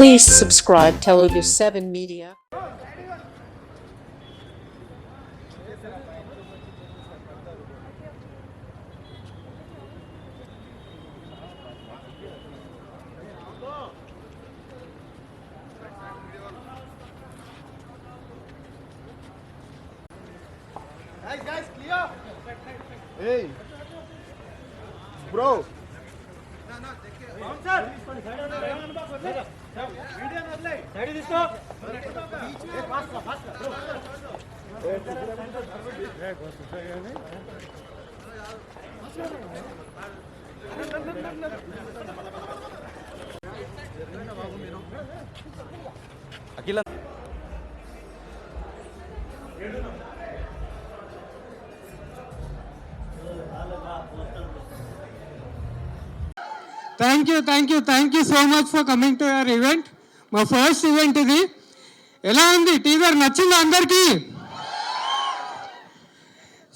Please subscribe Telugu 7 Media. Guys, clear. Hey, bro. Akila. Thank you so much for coming to your event. My first event ఇది. ఎలా ఉంది teaser నచ్చిందా అందరికీ?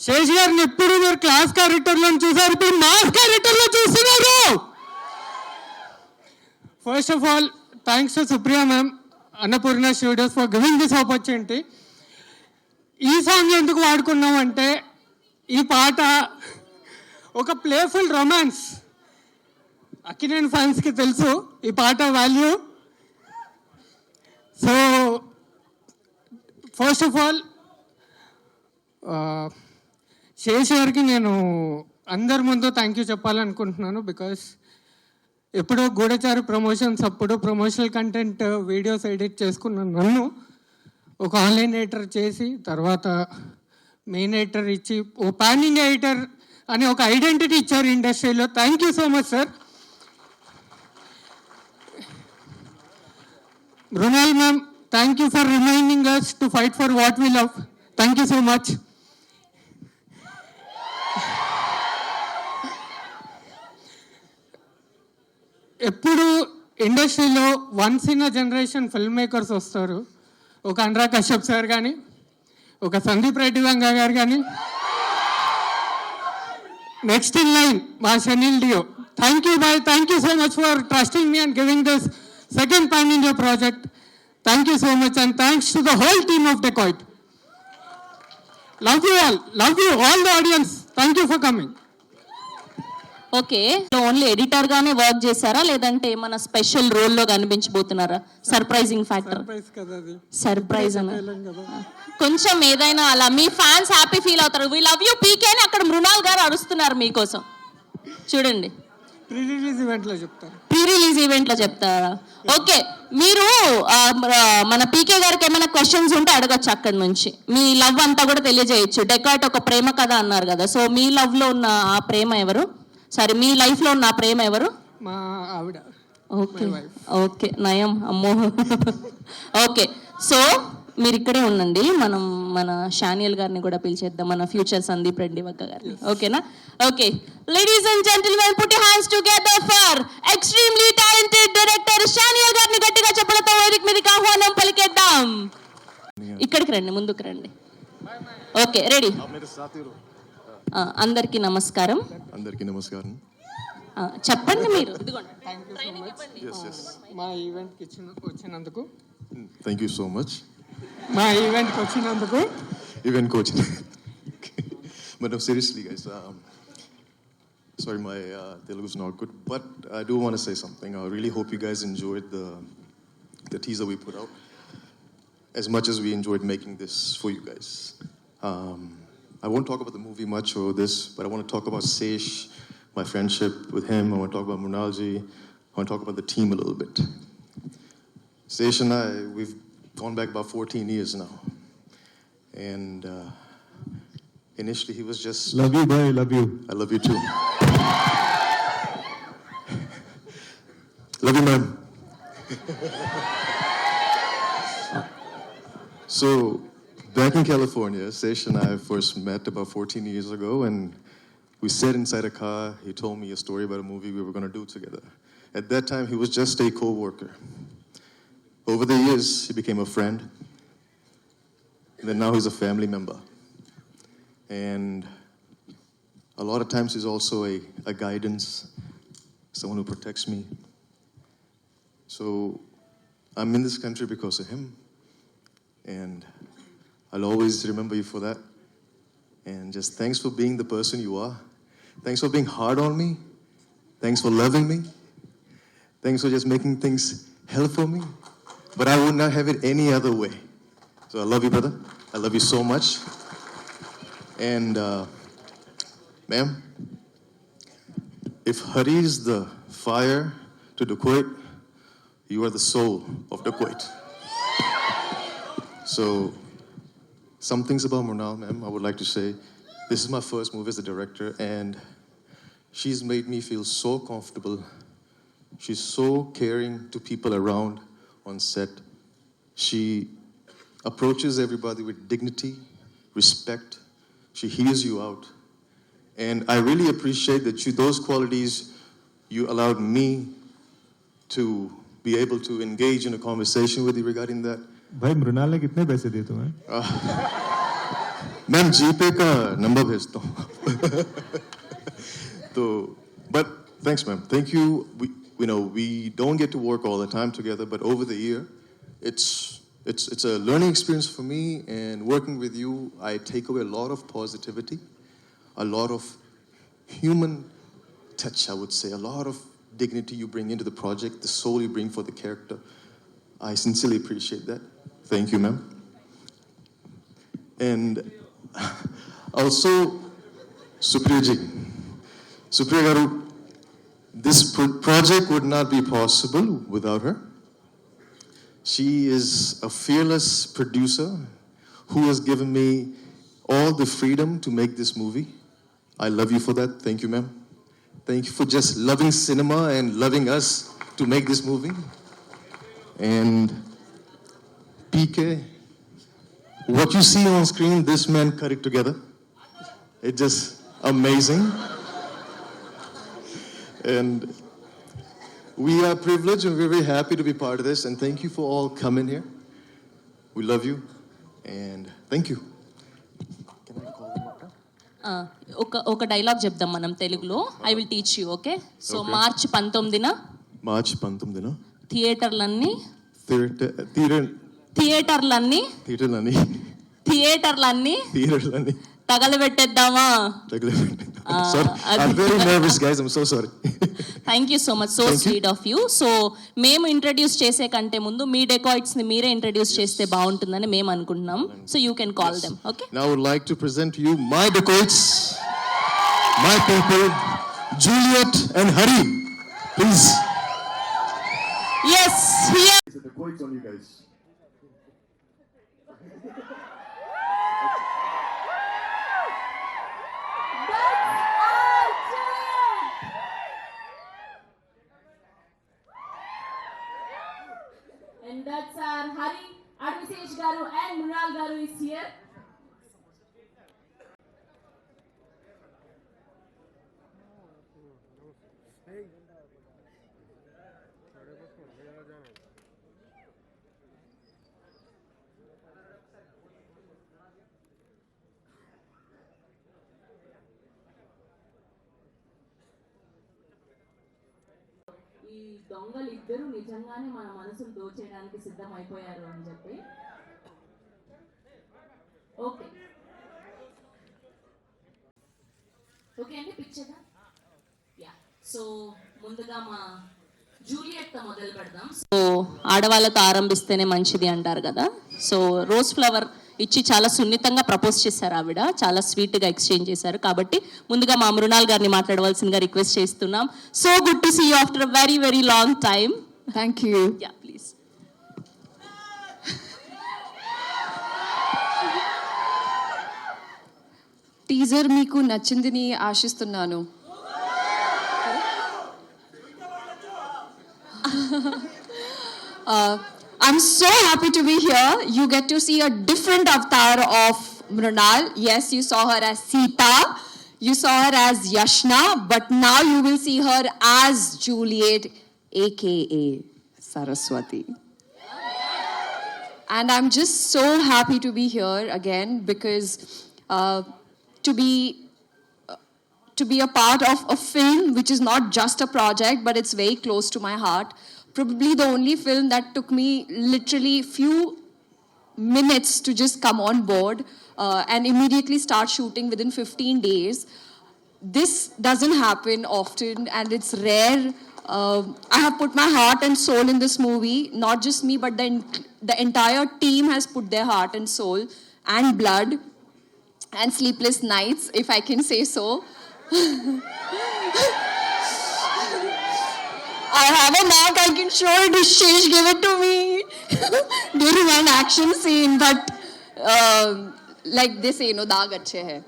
శేష్ గారిని ఎప్పుడు మీరు క్లాస్ క్యారెక్టర్లో చూసారు, ఇప్పుడు మాస్ క్యారెక్టర్లో చూస్తున్నారు. First of all thanks to Supriya ma'am, Annapurna studios for giving this opportunity. ఈ సాంగ్ ఎందుకు వాడుకున్నాం అంటే, ఈ పాట ఒక ప్లేఫుల్ రొమాన్స్. అక్కినేని ఫ్యాన్స్కి తెలుసు ఈ పాట value. So first of all Sesh గారికి నేను అందరి ముందు థ్యాంక్ యూ చెప్పాలనుకుంటున్నాను. బికాస్ ఎప్పుడో గూఢచారి ప్రమోషన్స్ అప్పుడు ప్రమోషనల్ కంటెంట్ వీడియోస్ ఎడిట్ చేసుకున్నాను. నన్ను ఒక ఆన్లైన్ ఎడిటర్ చేసి తర్వాత మెయిన్ ఎడిటర్ ఇచ్చి ఓ పాన్ ఇండియా ఎడిటర్ అని ఒక ఐడెంటిటీ ఇచ్చారు ఇండస్ట్రీలో. Thank you so much sir. Runal ma'am, thank you for reminding us to fight for what we love. Thank you so much. ఎప్పుడు ఇండస్ట్రీలో once in a generation film makers వస్తారు. ఒక Anurag Kashyap sir కానీ, ఒక సందీప్ రెడ్డి వంగ గారు కానీ, నెక్స్ట్ ఇన్ లైన్ మా Shaneil Deo. Thank you boy, thank you so much for trusting me and giving this second Pan India project. Thank you so much and thanks to the whole team of Dacoit. Love you all the audience. Thank you for coming. Okay, only editor గానే work చేశారా లేదంటే ఏమైనా special రోల్లో కనిపించబోతున్నారా? Surprising factor. Surprise అన్న కొంచెం ఏదైనా అలా మీ fans happy feel అవుతారు. వి లవ్ యూ పీకే అని అక్కడ మృణాల్ గారు అరుస్తున్నారు మీకోసం. చూడండి, ప్రీ రిలీజ్ ఈవెంట్ లో చెప్తారా? ఓకే, మీరు మన పీకే గారికి ఏమైనా క్వశ్చన్స్ ఉంటే అడగచ్చు అక్కడ నుంచి. మీ లవ్ అంతా కూడా తెలియజేయచ్చు. డెకాట్ ఒక ప్రేమ కథ అన్నారు కదా, సో మీ లవ్ లో ఉన్న ఆ ప్రేమ ఎవరు? సారీ, మీ లైఫ్ లో ఉన్న ఆ ప్రేమ ఎవరు? మా ఆవిడ. ఓకే నయం, అమ్మో. ఓకే, సో మీరు ఇక్కడే ఉండండి. మనం మన షానియల్ గారిని కూడా పిలిచేద్దాం, మన ఫ్యూచర్ సందీప్ రెడ్డి వగ్గ గారిని. ఓకేనా? Okay, ladies and gentlemen, put your hands together for extremely talented director షానియల్ గారిని గట్టిగా చెప్పలతో వేదిక మీదకి ఆహ్వానం పలికేద్దాం. ఇక్కడికి రండి, ముందుకు రండి. Okay, ready? అందరికీ నమస్కారం. చెప్పండి మీరు. మా ఈవెంట్కి వచ్చినందుకు థ్యాంక్ యూ సో మచ్. మా ఈవెంట్కి వచ్చినందుకు Event coach. But no, seriously, guys. Sorry, my Telugu is not good, but I do want to say something. I really hope you guys enjoyed the teaser we put out as much as we enjoyed making this for you guys. I won't talk about the movie much or this, but I want to talk about Sesh, my friendship with him. I want to talk about Mrunalji. I want to talk about the team a little bit. Sesh and I, we've gone back about 14 years now. And initially he was just... Love you, bye, love you. I love you too. Love you, man. So, back in California, Sesh and I first met about 14 years ago, and we sat inside a car. He told me a story about a movie we were going to do together. At that time, he was just a co-worker. Over the years, he became a friend. And then now he's a family member. And a lot of times he's also a guidance, someone who protects me. So I'm in this country because of him. And I'll always remember you for that. And just thanks for being the person you are. Thanks for being hard on me. Thanks for loving me. Thanks for just making things hell for me. But I would not have it any other way. So I love you, brother. I love you so much. And, ma'am, if Hari is the fire to Dacoit, you are the soul of Dacoit. So, some things about Mrunal, ma'am, I would like to say. This is my first movie as a director, and she's made me feel so comfortable. She's so caring to people around on set. She approaches everybody with dignity, respect. She hears you out. And I really appreciate that those qualities you allowed me to be able to engage in a conversation with you regarding that. भाई मृणाल ने कितने पैसे दिए तुम्हें? Ma'am जीपे का number भेजता हूँ. तो but thanks ma'am, thank you. We don't get to work all the time together, but over the year it's a learning experience for me, and working with you I take away a lot of positivity, a lot of human touch, I would say, a lot of dignity you bring into the project, the soul you bring for the character. I sincerely appreciate that. Thank you, ma'am. And also, Supriya ji. Supriya Garu, this project would not be possible without her. She is a fearless producer who has given me all the freedom to make this movie. I love you for that. Thank you, ma'am. Thank you for just loving cinema and loving us to make this movie. And PK, what you see on screen, this man cut it together. It's just amazing. And we are privileged and we're very happy to be part of this. And thank you for all coming here. We love you. And thank you. Can I call them up now? ఒక dialogue చెప్దాం మనం తెలుగులో. I will teach you, okay? So Okay. మార్చి 19న మార్చి 19న థియేటర్లన్నీ థియేటర్లని తగలబెట్టేద్దామా? Sorry, I'm very nervous, guys. I'm so sorry. Thank you so much, so Thank you. Sweet of you. So మేము ఇంట్రడ్యూస్ చేసే కంటే ముందు మీ డెకాయిట్స్ని మీరే ఇంట్రడ్యూస్ చేస్తే బాగుంటుందని మేము అనుకుంటున్నాం. So you can call them, okay? Now I would like to present to you my dacoits, my people, Juliet and Hari. Please. Yes, here. The dacoits on you guys. And that's our Hari, Advisesh Garu and Mrunal Garu is here. ఈ దొంగలు ఇద్దరు నిజంగానే మన మనసులు దోచేయడానికి సిద్ధమైపోయారు అని చెప్పి. Okay okay అండి, picture. Yeah, so ముందుగా మా జూలియట్తో మొదలు పెడదాం. సో ఆడవాళ్ళతో ఆరంభిస్తేనే మంచిది అంటారు కదా. సో రోజ్ ఫ్లవర్ ఇచ్చి చాలా సున్నితంగా ప్రపోజ్ చేశారు ఆవిడ, చాలా స్వీట్గా ఎక్స్చేంజ్ చేశారు. కాబట్టి ముందుగా మా మృణాల్ గారిని మాట్లాడవలసిందిగా రిక్వెస్ట్ చేస్తున్నాం. So good to see you after a very very long time. Thank you. Yeah please. Teaser మీకు నచ్చిందని ఆశిస్తున్నాను. I'm so happy to be here. You get to see a different avatar of Mrunal. Yes, you saw her as Sita, you saw her as Yashna, but now you will see her as Juliet, aka Saraswati. And I'm just so happy to be here again because to be a part of a film which is not just a project but it's very close to my heart. probably the only film that took me literally few minutes to just come on board and immediately start shooting within 15 days. This doesn't happen often and it's rare. I have put my heart and soul in this movie. Not just me, but the entire team has put their heart and soul and blood and sleepless nights, if I can say so. I have a mark, I can show it. Sheesh gave it to me during an action scene, but like they say, daag achhe hai.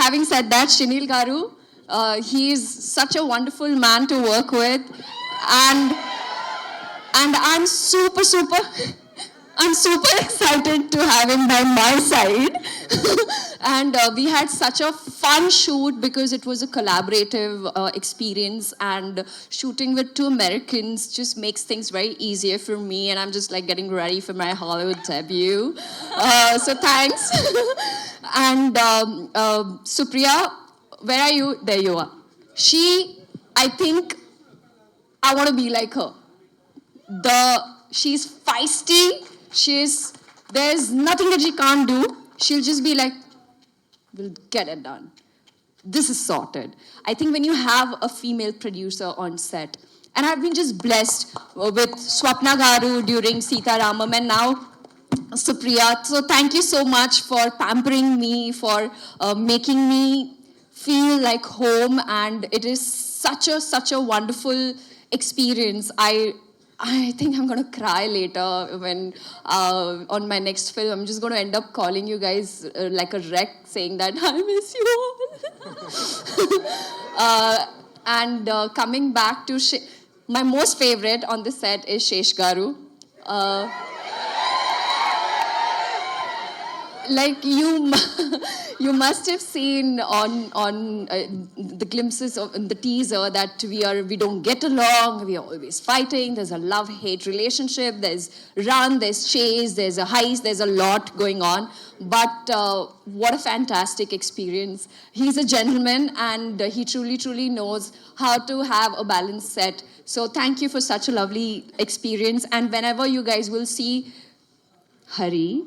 Having said that, Shinil Garu, he is such a wonderful man to work with, and I'm super excited to have him by my side. And we had such a fun shoot because it was a collaborative experience, and shooting with two Americans just makes things very easier for me, and I'm just like getting ready for my Hollywood debut. So thanks. And Supriya, where are you? There you are. I think I want to be like her. She's feisty. There's nothing that she can't do. She'll just be like, we'll get it done. This is sorted. I think when you have a female producer on set, and I've been just blessed with Swapna Garu during Sita Ramam and now Supriya. So thank you so much for pampering me, for making me feel like home, and it is such a wonderful experience. I think I'm going to cry later when on my next film. I'm just going to end up calling you guys like a wreck, saying that I miss you all. And coming back to my most favorite on the set is Shesh Garu. Like you must have seen on the glimpses of the teaser that we don't get along, we are always fighting, there's a love-hate relationship, there's run, there's chase, there's a heist, there's a lot going on. But what a fantastic experience. He's a gentleman and he truly knows how to have a balanced set. So thank you for such a lovely experience, and whenever you guys will see Hari,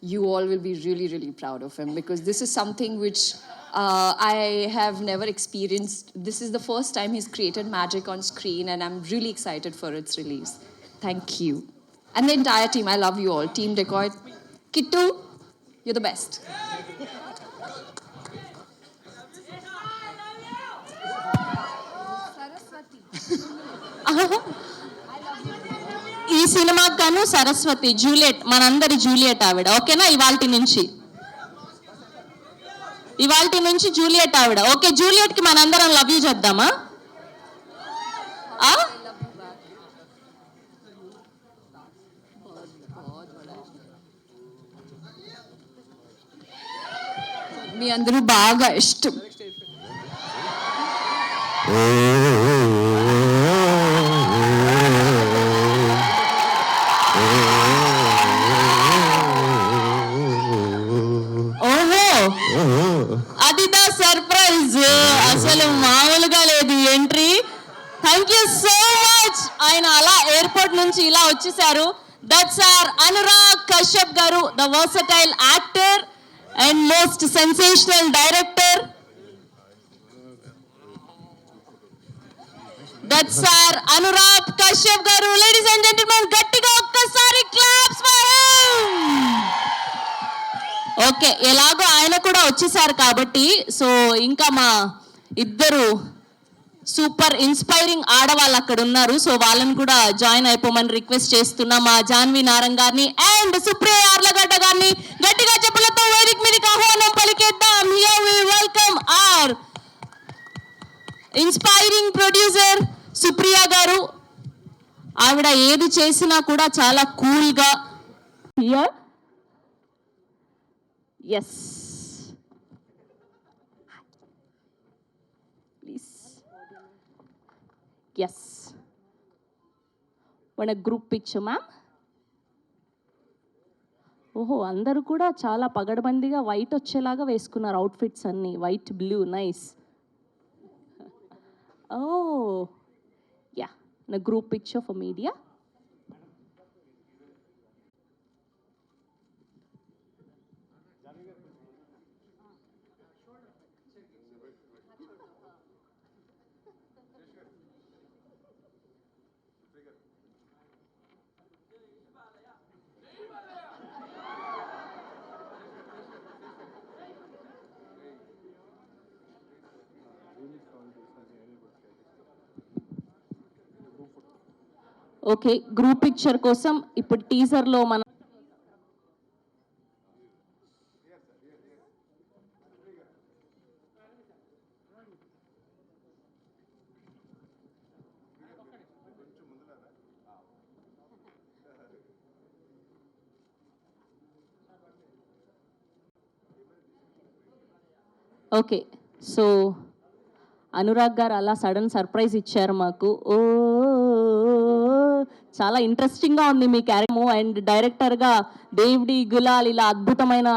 you all will be really proud of him, because this is something which I have never experienced. This is the first time he's created magic on screen, and I'm really excited for its release. Thank you. And the entire team, I love you all. Team Decoy. Kittu, you're the best. ఈ సినిమాకి గాను Saraswati Juliet, మనందరి Juliet ఆవిడ. ఓకేనా? ఇవాల్టి నుంచి Juliet ఆవిడ. Okay, Juliet కి మనందరం లవ్ యూ చెప్దామా? మీ అందరూ బాగా ఇష్టం. అదిదా సర్ప్రైజ్, అసలు మామూలుగా లేదు entry. Thank you so much. ఆయన అలా ఎయిర్పోర్ట్ నుంచి ఇలా వచ్చేసారు. That's our Anurag Kashyap garu, the versatile actor and most sensational director. That's our Anurag Kashyap garu. Ladies and gentlemen, గట్టిగా ఒక్కసారి క్లాప్స్ ఫర్ హిమ్. ఓకే, ఎలాగో ఆయన కూడా వచ్చేసారు కాబట్టి, సో ఇంకా మా ఇద్దరు సూపర్ ఇన్స్పైరింగ్ ఆడవాళ్ళు అక్కడ ఉన్నారు. సో వాళ్ళని కూడా జాయిన్ అయిపోమని రిక్వెస్ట్ చేస్తున్నా. మా జాన్వి నారంగ్ గారిని అండ్ సుప్రియ యార్లగడ్డ గారిని గట్టిగా చెప్పులతో వేదిక మీదకి ఆహ్వానం పలికేద్దాం. Here we welcome our inspiring producer Supriya garu. ఆవిడ ఏది చేసినా కూడా చాలా కూల్గా. Here yes please. ఎస్, మన గ్రూప్ పిక్చర్ మ్యామ్. ఓహో, అందరూ కూడా చాలా పగడబందిగా వైట్ వచ్చేలాగా వేసుకున్నారు అవుట్ఫిట్స్ అన్నీ. White, blue, nice. Oh yeah, in a group picture for media. Okay, group picture కోసం ఇప్పుడు టీజర్లో మనం ఓకే. సో అనురాగ్ గారు అలా సడన్ సర్ప్రైజ్ ఇచ్చారు మాకు. ఓ చాలా ఇంట్రెస్టింగ్గా ఉంది మీ క్యారెక్టర్. అండ్ డైరెక్టర్గా దేవుడి గులాల్ ఇలా అద్భుతమైన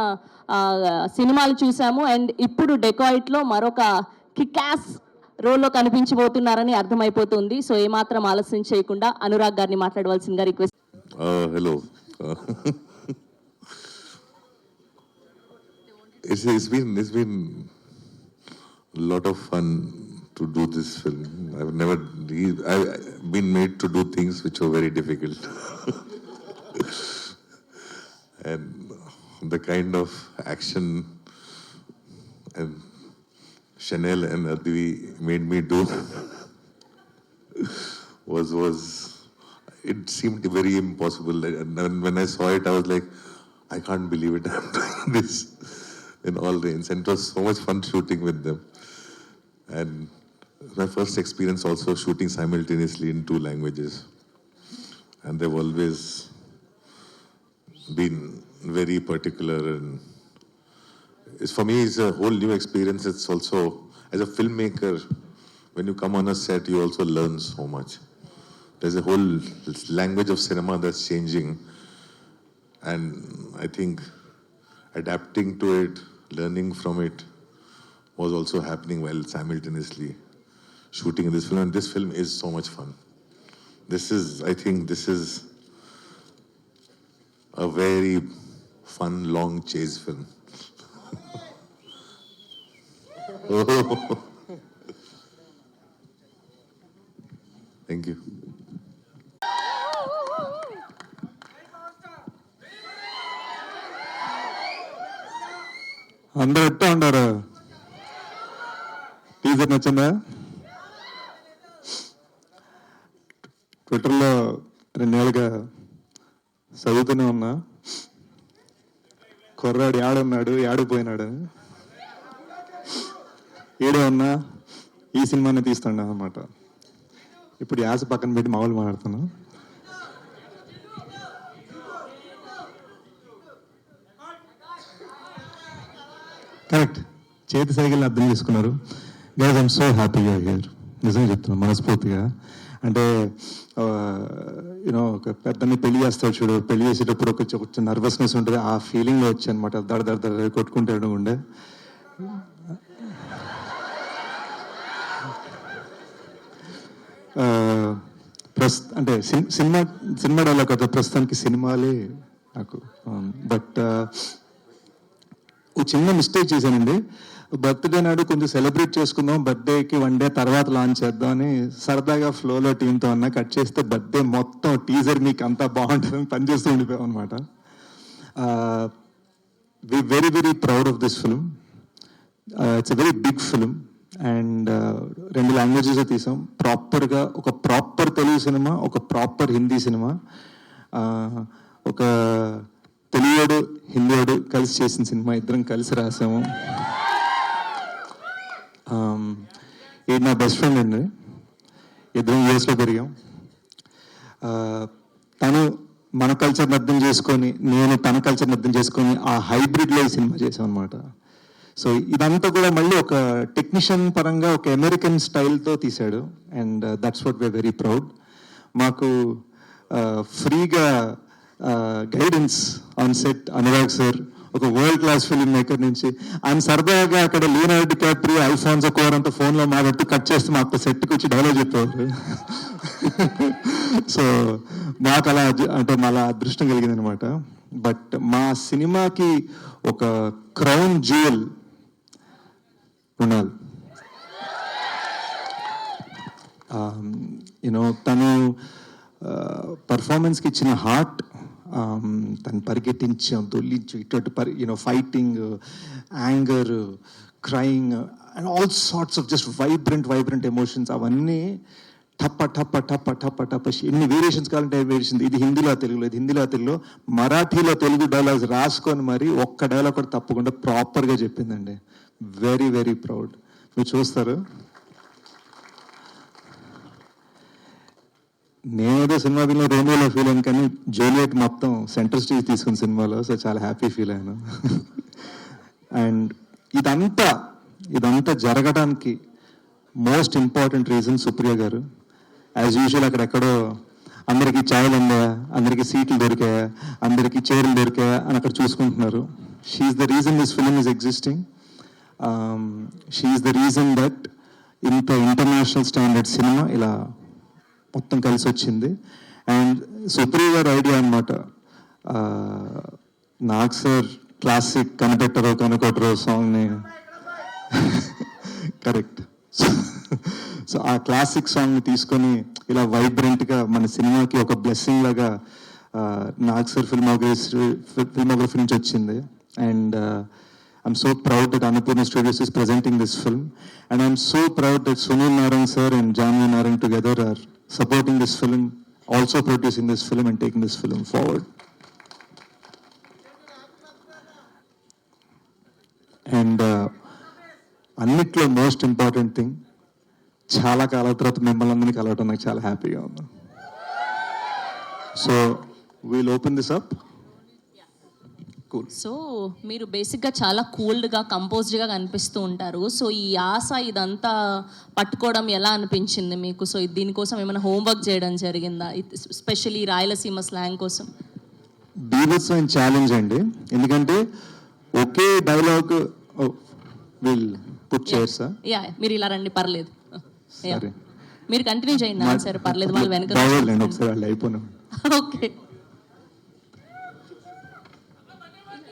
సినిమాలు చూసాము. అండ్ ఇప్పుడు డెకాయిట్లో మరొక కికాస్ రోల్లో కనిపించబోతున్నారని అర్థమైపోతుంది. సో ఏమాత్రం ఆలస్యం చేయకుండా అనురాగ్ గారిని మాట్లాడవలసిందిగా request. Hello. It's been a lot of fun to do this film. I've been made to do things which are very difficult. And the kind of action and Chanel and Advi made me do was it seemed very impossible. And when I saw it, I was like, I can't believe it. I'm doing this in all range. And it was so much fun shooting with them. And my first experience also shooting simultaneously in 2 languages. And they've always been very particular. And for me, it's a whole new experience. It's also, as a filmmaker, when you come on a set, you also learn so much. There's a whole language of cinema that's changing. And I think adapting to it, learning from it, was also happening while simultaneously shooting this film. And this film is so much fun. I think this is a very fun, long chase film. Thank you. అందరూ ఎట్టా ఉండారు? Teaser నచ్చిందా? ట్విట్టర్లో 2 ఏళ్ళుగా చదువుతూనే ఉన్నా, కుర్రాడు యాడున్నాడు, యాడిపోయినాడు, ఏడే ఉన్నా ఈ సినిమాని తీస్తాడు అన్నమాట. ఇప్పుడు యాస పక్కన పెట్టి మామూలు మాట్లాడుతున్నా. కరెక్ట్, చేతి సైకిల్ని అర్థం చేసుకున్నారు. గైస్, ఐఎమ్ సో హ్యాపీగా హియర్. నిజంగా చెప్తున్నాను మనస్ఫూర్తిగా. అంటే యూనో ఒక పెద్దని పెళ్లి చేస్తాడు చూడు, పెళ్లి చేసేటప్పుడు కొంచెం నర్వస్నెస్ ఉంటుంది, ఆ ఫీలింగ్లో వచ్చి అనమాట. దడ కొట్టుకుంటాడు ఉండే. అంటే సినిమా డైలాగ్ కదా, ప్రస్తుతానికి సినిమాలే నాకు. బట్ ఒక చిన్న మిస్టేక్ చేశానండి. బర్త్డే నాడు కొంచెం సెలబ్రేట్ చేసుకుందాం, బర్త్డేకి 1 డే తర్వాత లాంచ్ చేద్దాం అని సరదాగా ఫ్లోలో టీంతో అన్నా. కట్ చేస్తే బర్త్డే మొత్తం టీజర్ మీకు అంతా బాగుంటుందని పనిచేస్తూ ఉండిపోయాం అనమాట. We very very proud of this film. It's a very big film. And 2 languages తీసాం. ప్రాపర్గా ఒక ప్రాపర్ తెలుగు సినిమా, ఒక ప్రాపర్ హిందీ సినిమా, ఒక తెలుగుడు హిందీడు కలిసి చేసిన సినిమా. ఇద్దరం కలిసి రాసాము. ఇది నా బెస్ట్ ఫ్రెండ్ అండి. ఇద్దరం యూఎస్లో పెరిగాం. తను మన కల్చర్ని అర్థం చేసుకొని, నేను తన కల్చర్ని అర్థం చేసుకొని ఆ హైబ్రిడ్లో ఈ సినిమా చేసాం అనమాట. సో ఇదంతా కూడా మళ్ళీ ఒక టెక్నీషియన్ పరంగా ఒక అమెరికన్ స్టైల్తో తీశాడు. And that's what we are very proud. మాకు ఫ్రీగా guidance on set Anurag sir, ఒక వరల్డ్ క్లాస్ ఫిల్మ్ మేకర్ నుంచి. ఆయన సరదాగా అక్కడ లియోనార్డో డికాప్రియో, అల్ఫాన్సో క్యూఆర్ అంతా ఫోన్లో మాట్లాడుతూ కట్ చేస్తే మాకు సెట్కి వచ్చి డైలాగ్ చెప్పేవారు. సో మాకు అలా అంటే మళ్ళా అదృష్టం కలిగింది అనమాట. బట్ మా సినిమాకి ఒక క్రౌన్ జ్యువెల్ ఉండాలి. యూనో తను పర్ఫార్మెన్స్కి ఇచ్చిన హార్ట్, తను పరిగెట్టించాం, దొల్లించు, ఇటు fighting, anger, crying and all sorts of just vibrant emotions, అవన్నీ టప్ప టప్ప టప్ప టప్ప టప్ప ఎన్ని వేరియేషన్స్ కావాలంటే వేరియేషన్. ఇది హిందీలో తెలుగులో, ఇది హిందీలో తెలుగులో, మరాఠీలో తెలుగు డైలాగ్స్ రాసుకొని మరి ఒక్క డైలాగ్ కూడా తప్పకుండా ప్రాపర్గా చెప్పిందండి. Very very proud. మీరు చూస్తారు. నేనేదో సినిమా ఫీల్ రోమియోలో ఫీల్ అయ్యాను, కానీ జూలియట్ మొత్తం సెంటర్ స్టేజ్ తీసుకున్న సినిమాలో. సో చాలా హ్యాపీ ఫీల్ అయ్యాను. అండ్ ఇదంతా జరగడానికి మోస్ట్ ఇంపార్టెంట్ రీజన్ సుప్రియ గారు. యాజ్ యూజువల్ అక్కడెక్కడో అందరికీ ఛాయలు ఉన్నాయా, అందరికీ సీట్లు దొరికాయా, అందరికీ చైర్లు దొరికాయా అని అక్కడ చూసుకుంటున్నారు. She's the reason this film is existing. She's the reason that ఇంత ఇంటర్నేషనల్ స్టాండర్డ్ సినిమా ఇలా మొత్తం కలిసి వచ్చింది. అండ్ సుప్రియ గారి ఐడియా అనమాట. నాగ్ సార్ క్లాసిక్ కనిపెట్టరో కనుకొట్టరో సాంగ్ని కరెక్ట్. సో ఆ క్లాసిక్ సాంగ్ని తీసుకొని ఇలా వైబ్రెంట్గా మన సినిమాకి ఒక బ్లెస్సింగ్ లాగా నాగ్ సార్ ఫిల్మోగ్రఫీ నుంచి వచ్చింది. And I'm so proud that Annapurna Studios is presenting this film, and I'm so proud that Sunil Narang sir and Janvi Narang together are supporting this film, also producing this film and taking this film forward. And అన్నిట్లో most important thing, చాలా కాలం తర్వాత మిమ్మల్ని అందరినీ కలవటం నాకు చాలా హ్యాపీగా ఉంది. So we'll open this up. So మీరు బేసిక్గా చాలా కూల్డ్గా కంపోజ్డ్గా కనిపిస్తూ ఉంటారు. సో ఈ ఆశ ఇదంతా పట్టుకోవడం ఎలా అనిపించింది మీకు? సో దీనికోసం ఏమైనా హోంవర్క్ చేయడం జరిగిందా, ఎస్పెషల్లీ రాయలసీమ స్లాంగ్ కోసం? బీభత్సమైన ఛాలెంజ్ అండి, ఎందుకంటే ఒకే డైలాగ్ విల్ పుట్ చేస్తా. యా, మీరు ఇలా రండి, పర్లేదు. సరే, మీరు కంటిన్యూ చేయండి. సరే పర్లేదు, వాళ్ళు వెనక ఒకసారి వాళ్ళు అయిపోయినా. ఓకే.